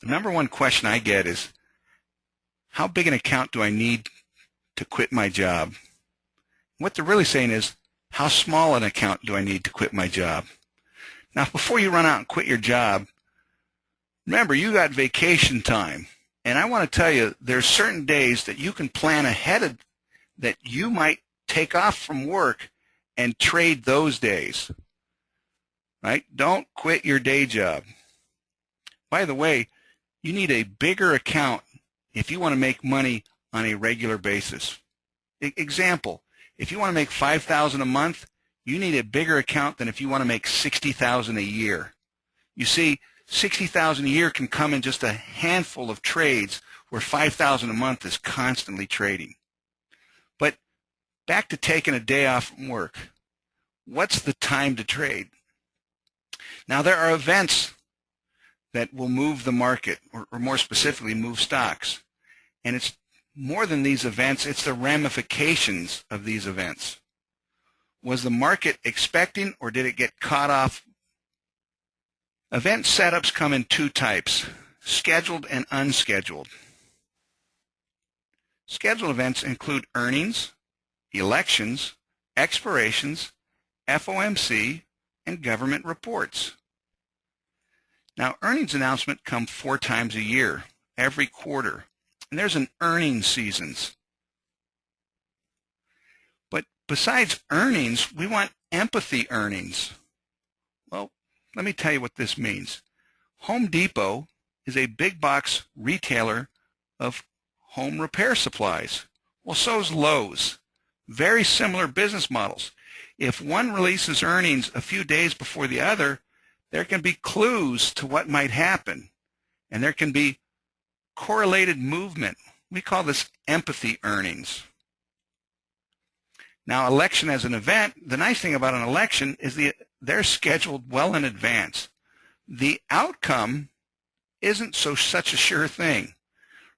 The number one question I get is, how big an account do I need to quit my job? What they're really saying is, how small an account do I need to quit my job? Now, before you run out and quit your job, remember, you got vacation time. And I want to tell you, there's certain days that you can plan ahead of that you might take off from work and trade those days. Right? Don't quit your day job. By the way, you need a bigger account if you want to make money on a regular basis. Example, if you want to make $5,000 a month, you need a bigger account than if you want to make $60,000 a year. You see, $60,000 a year can come in just a handful of trades where $5,000 a month is constantly trading. But back to taking a day off from work. What's the time to trade? Now, there are events that will move the market, or more specifically, move stocks. And it's more than these events, it's the ramifications of these events. Was the market expecting, or did it get caught off? Event setups come in two types, scheduled and unscheduled. Scheduled events include earnings, elections, expirations, FOMC, and government reports. Now, earnings announcements come 4 times a year, every quarter, and there's an earnings seasons. But besides earnings, we want empathy earnings. Well, let me tell you what this means. Home Depot is a big box retailer of home repair supplies. Well, so is Lowe's. Very similar business models. If one releases earnings a few days before the other, there can be clues to what might happen, and there can be correlated movement. We call this empathy earnings. Now, election as an event, the nice thing about an election is they're scheduled well in advance. The outcome isn't such a sure thing,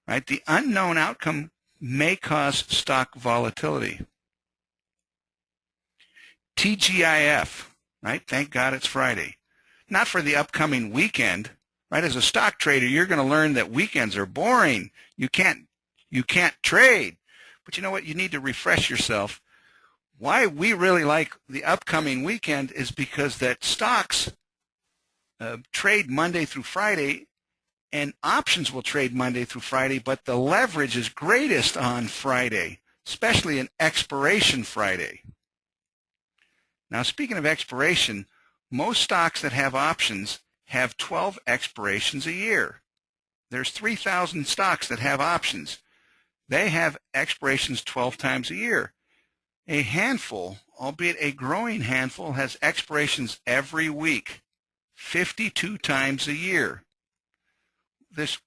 right? The unknown outcome may cause stock volatility. TGIF, right? Thank God it's Friday. Not for the upcoming weekend, right? As a stock trader, you're going to learn that weekends are boring. You can't trade. But you know what? You need to refresh yourself. Why we really like the upcoming weekend is because that stocks trade Monday through Friday, and options will trade Monday through Friday, but the leverage is greatest on Friday, especially an expiration Friday. Now, speaking of expiration, most stocks that have options have 12 expirations a year. There's 3,000 stocks that have options. They have expirations 12 times a year. A handful, albeit a growing handful, has expirations every week, 52 times a year. This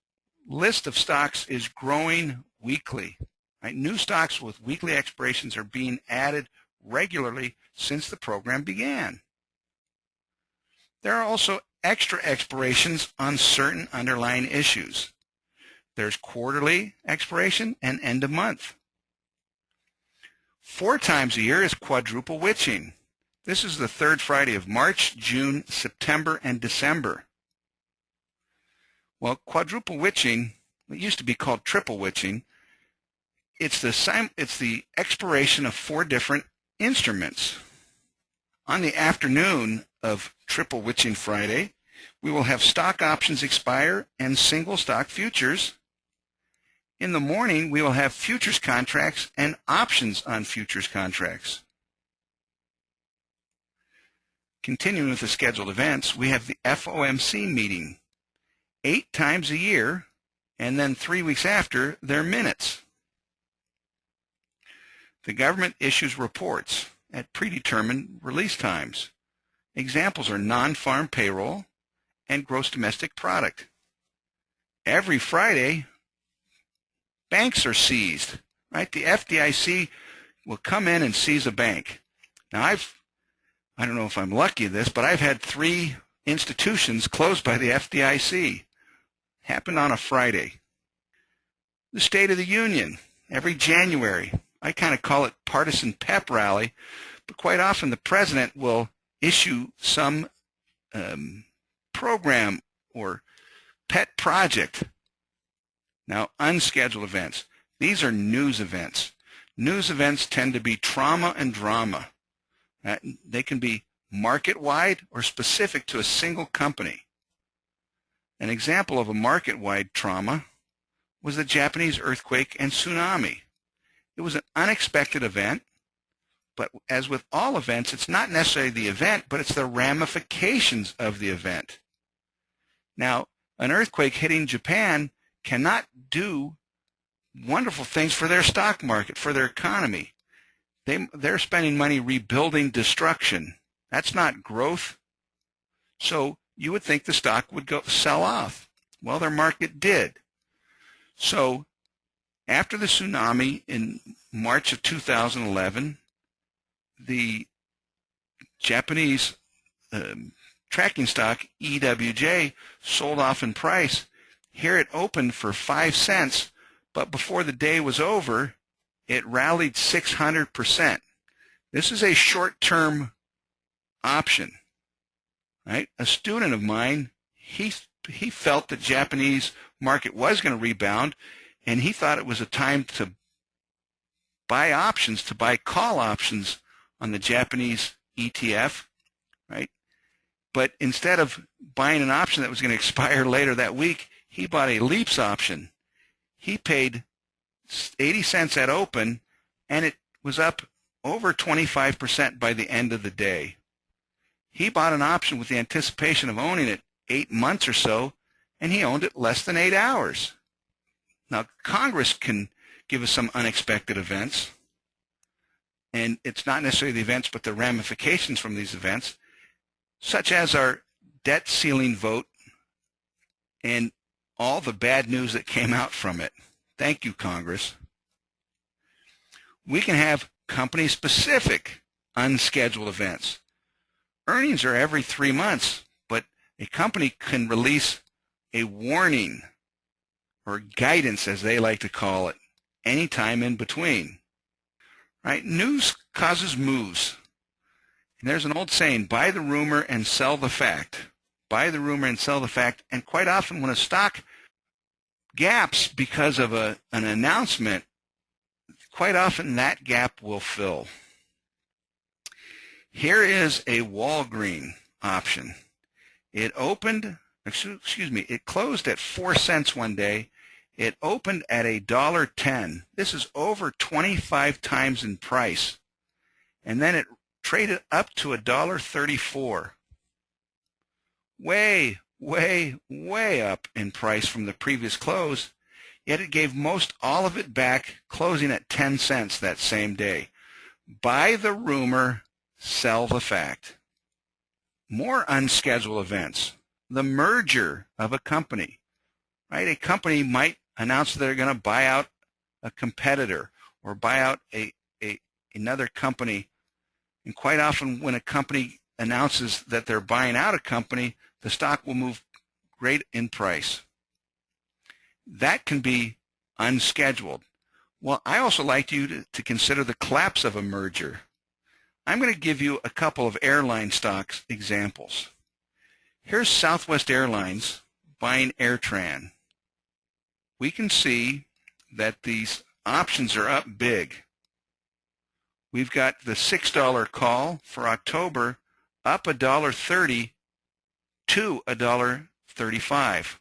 list of stocks is growing weekly. Right? New stocks with weekly expirations are being added regularly since the program began. There are also extra expirations on certain underlying issues. There's quarterly expiration and end of month. 4 times a year is Quadruple Witching. This is the third Friday of March, June, September, and December. Well, Quadruple Witching, it used to be called Triple Witching. It's the expiration of 4 different instruments. On the afternoon of Triple Witching Friday, we will have stock options expire and single stock futures. In the morning, we will have futures contracts and options on futures contracts. Continuing with the scheduled events, we have the FOMC meeting 8 times a year, and then 3 weeks after, their minutes. The government issues reports at predetermined release times. Examples are non-farm payroll and gross domestic product. Every Friday, banks are seized, right? The FDIC will come in and seize a bank. Now, I don't know if I'm lucky at this, but I've had 3 institutions closed by the FDIC. Happened on a Friday. The State of the Union, every January. I kind of call it partisan pep rally, but quite often the president will issue some program or pet project. Now, unscheduled events. These are news events. News events tend to be trauma and drama. They can be market-wide or specific to a single company. An example of a market-wide trauma was the Japanese earthquake and tsunami. It was an unexpected event, but as with all events, it's not necessarily the event, but it's the ramifications of the event. Now, an earthquake hitting Japan cannot do wonderful things for their stock market, for their economy. They're spending money rebuilding destruction. That's not growth. So you would think the stock would sell off. Well, their market did. So after the tsunami in March of 2011, the Japanese tracking stock, EWJ, sold off in price. Here it opened for 5 cents, but before the day was over, it rallied 600%. This is a short-term option, right? A student of mine, he felt the Japanese market was going to rebound, and he thought it was a time to buy options, to buy call options on the Japanese ETF, right? But instead of buying an option that was going to expire later that week, he bought a leaps option. He paid 80 cents at open, and it was up over 25% by the end of the day. He bought an option with the anticipation of owning it 8 months or so, and he owned it less than 8 hours. Now, Congress can give us some unexpected events, and it's not necessarily the events, but the ramifications from these events, such as our debt ceiling vote and all the bad news that came out from it. Thank you, Congress. We can have company-specific unscheduled events. Earnings are every 3 months, but a company can release a warning or guidance, as they like to call it, anytime in between. Right? News causes moves. And there's an old saying, buy the rumor and sell the fact. Buy the rumor and sell the fact. And quite often when a stock gaps because of an announcement, quite often that gap will fill. Here is a Walgreen option. It closed at 4 cents one day. It opened at $1.10. This is over 25 times in price. And then it traded up to $1.34. Way, way, way up in price from the previous close, yet it gave most all of it back, closing at 10 cents that same day. Buy the rumor, sell the fact. More unscheduled events. The merger of a company. Right? A company might announce that they're going to buy out a competitor or buy out another company. And quite often when a company announces that they're buying out a company, the stock will move great in price. That can be unscheduled. Well, I also like you to consider the collapse of a merger. I'm going to give you a couple of airline stocks examples. Here's Southwest Airlines buying AirTran. We can see that these options are up big. We've got the $6 call for October up $1.30 to $1.35.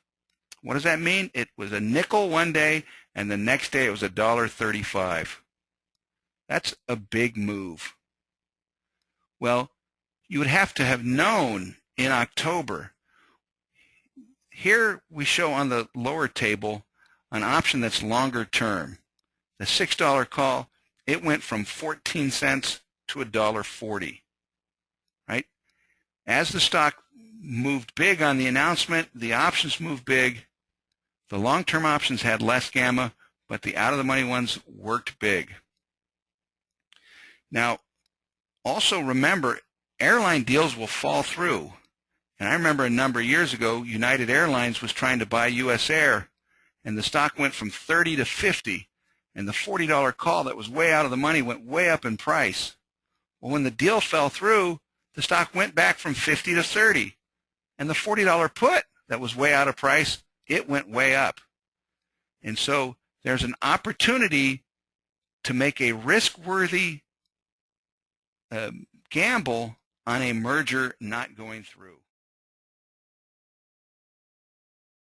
What does that mean? It was a nickel one day, and the next day it was $1.35. That's a big move. Well, you would have to have known in October. Here we show on the lower table an option that's longer term. The $6 call, it went from 14 cents to $1.40. Right? As the stock moved big on the announcement, the options moved big. The long-term options had less gamma, but the out-of-the-money ones worked big. Now, also remember, airline deals will fall through. And I remember a number of years ago, United Airlines was trying to buy US Air, and the stock went from 30 to 50, and the $40 call that was way out of the money went way up in price. Well, when the deal fell through, the stock went back from 50 to 30, and the $40 put that was way out of price, it went way up. And so there's an opportunity to make a risk-worthy gamble on a merger not going through.